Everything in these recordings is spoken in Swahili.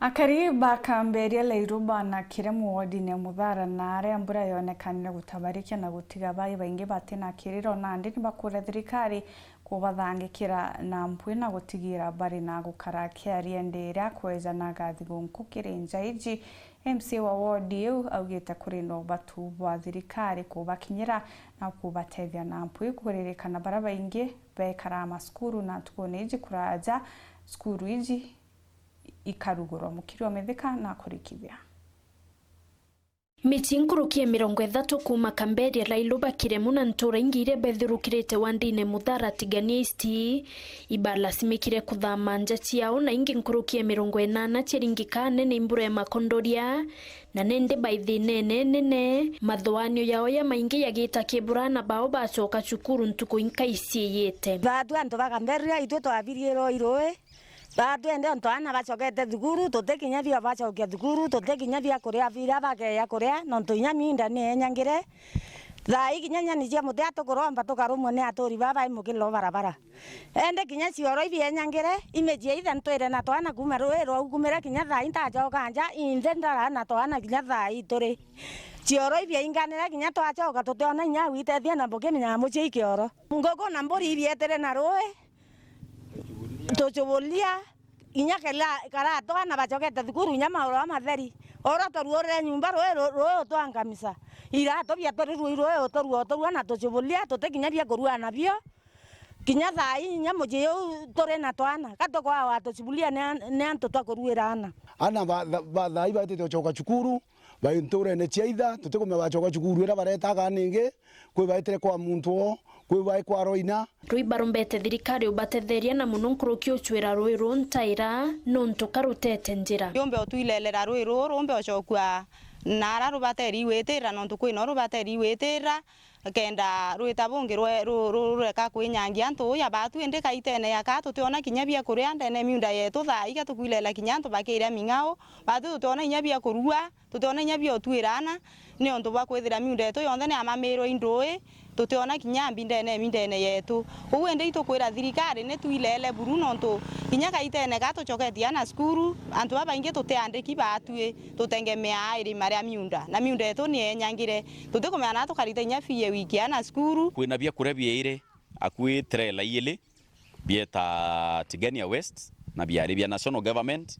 Akari bakamberia leiruba na kiremu wodine muthara na aria mbura yonekanire gutabarikia na gutiga bai baingi batena kiriro nandi ni bakure thirikari kubathangikira na mpui na gutigira bari na gukarakia riende ria kweza na gathigunku kirinja iji MC wa wodi yu augite kuri no batu bwa thirikari kubakinyira na kubatethia na mpui kuririkana bara baingi bekara maskuru na tukone iji kuraja skuru iji ikarugurwa mukiri wa metheka na kurikithia miti nkurukie 30 kuma Kamberia Lailuba Kiremu na ntura ingire bethurukirite wandine muthara tiganisti ibala simikire kuthama njati yao na ingi nkurukie 80 chiringikane ni mbura ya makondoria na nende baithi nene mathwanio yao ya maingi yagita kibura na bao bacoka cukuru ntuku inkaiciyete badu antu bakamberia itwe twabiriero iroe badu ende onto ana bacokete thukuru tutekinya bia bacokia thukuru tutekinya bia kuria bira bageya kuria nonto inya minda ni enyangire thai kinyanya ni cia mutia tukuromba tukarumwo ni aturi baba imukilo barabara ende kinya cioro ibi enyangire imejia ithan twire na twana kuma ruero kumera kinya thai ntacoka nja inthe ndara na twana kinya thai turi cioro ibi inganira kinya twacoka tutiona inya witethia na mbukimenya mucie ikioro ngoko na mburi ibi etere na ruwe tuchubulia inya kara twana bacokete thukuru inya mauro matheri ora toruore nyumba roe twangamisa ira tobia toru roe toru na tuchubulia tutekinya bia kurua na bio kinya thai inya mujio tore na twana katokwa wa tuchubulia ne antu twakuruirana ana ba thai ba tuchoka cukuru ba nture ne chiaitha tutekome bacoka cukuru ira baretaga ninge kwi baitere kwa muntu kwi bai kwa roina rui barumbete thirikari ubatetheria na muno nkuruki ucwira rui runtaira nontu karutete njira yombe otwilelera rui rumbe ocokwa nara rubateri wetera nontu kwina rubateri wetera kenda ruita bungi rureka kwinyangia ntu ya batu ende kaitene ya ka tutiona kinya bia kuria ndene miunda yetu thai ga tukwilela kinya ntu bakiria mingao batu tutiona inya bia kurua tutiona inya bia otwirana ni ontu bakwithira miunda yetu yonthe ni amamiro indui tutiona kinya mindene yetu uwende itukwira thirikari ne twilele buru nontu kinya kaitene ga tucoketia na skuru antu baingi tutiandiki batue tutengemea iri maria miunda na miunda yetu ni enyangire tutikomea na tukarita inya fie wiki ana skuru kwina bia kuria bieire akui trela ile bieta Tigania West na biari bia national government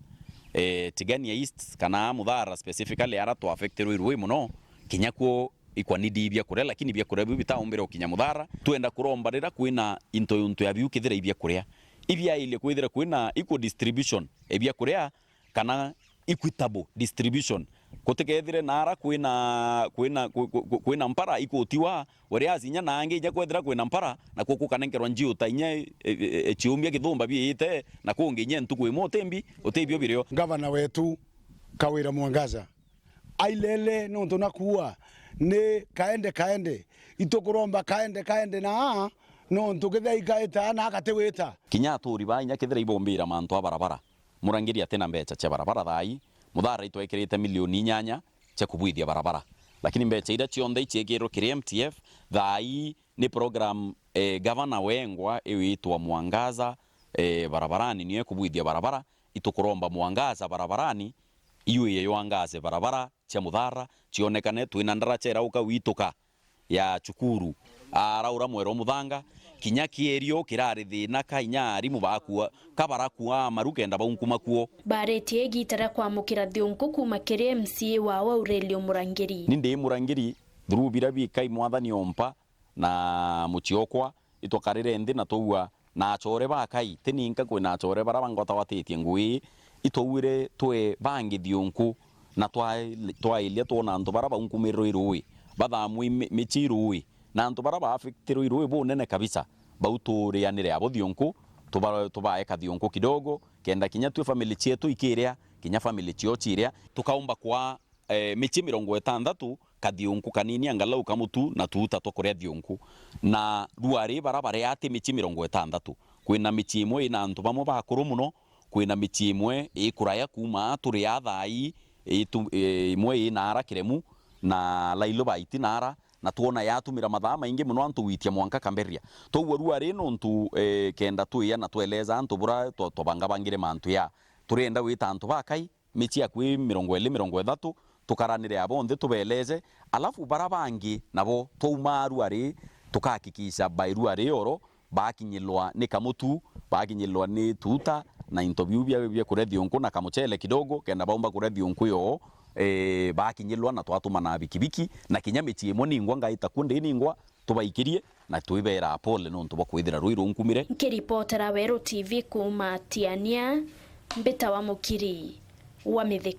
Tigania East kana muthara specifically ara to affect rui muno kinya ko ikwanidi bia kuria lakini bia kuria bitaombera kinya muthara twenda kurombarira kwina into ya biu kithira ibia kuria ibia ile kwithira kwina equal distribution ebia kuria kana equitable distribution kutekethire nara kwina mpara ikotiwa whereas inya nange ija kwethira kwina mpara na kuku kanenkerwa njio ta inya chiumbia githumba biite na kungi inya ntuku imo tembi otebio birio gavana wetu Kawira Mwangaza ailele no tunakuwa ne kaende itokuromba kaende na no ntukitha ikaita na akateweta kinya aturi ba inya kithira ibombira mantu abarabara murangiria tena mbecha cha barabara thai muthara itwekirite milioni 8 cha kubwithia barabara lakini mbecha ida cionthe ichiekirwo kiri MTF thai ni program governor wengwa iwitwa Mwangaza barabarani niye kubwithia barabara itukuromba Mwangaza barabarani iwe yewangaze barabara cha muthara cionekane twina ndarachera uka wituka ya cukuru araura mwero muthanga kinya kierio kirari thina kainya arimu bakua kabarakua marukenda baunkuma kuo baretie gitara kwa mukira thionku kuma kiri MC wa Aurelio Murangiri ninde Murangiri through birabi kai mwathani ompa na muchiokwa itokarire ndi na toua na achore bakai tininka kwina achore barabangota watetie ngui itowire twe bangi thionku na twailia tona antu baraba unkumiriro irui bathamu michirui na antu baraba affectiro irui bonene kabisa bauturianire abo thionku tubaeka thionku kidogo kenda kinya twe family chetu ikiria kinya family chio chiria tukaumba kwa michi 60 kathionku kanini angalau kamutu na tuuta tokoria thionku na ruari barabara yati michi 60 kwina michi imwe ina antu bamwe bakuru muno kwina michi imwe ikuraya kuma turi athai imwe inara Kiremu na Lailuba itinara na tuona yatumira mathaa maingi muno antu witia Mwanka Kamberia toguo ruari no ntu kenda tuya na tweleza antu bura tobanga bangire mantu ya turenda wita antu bakai michi akwi 20-30 tukaranire abonthe tubeleze alafu bara bangi nabo toumaru ari tukahakikisha bairu ari oro bakinyilwa ni kamutu bakinyilwa ni tuta na interview bya kurethi unku na kamuchele kidogo kenda baumba kurethi unku yo bakinyilwa na twatuma na bikibiki na kinyamichi imo ningwa ngaita kunde ningwa tubaikirie na tuibera pole no ntuba kwithira ruiru nkumire nkiripotera Weru TV kuma Tiania Mbita wa Mukiri wa Mithika.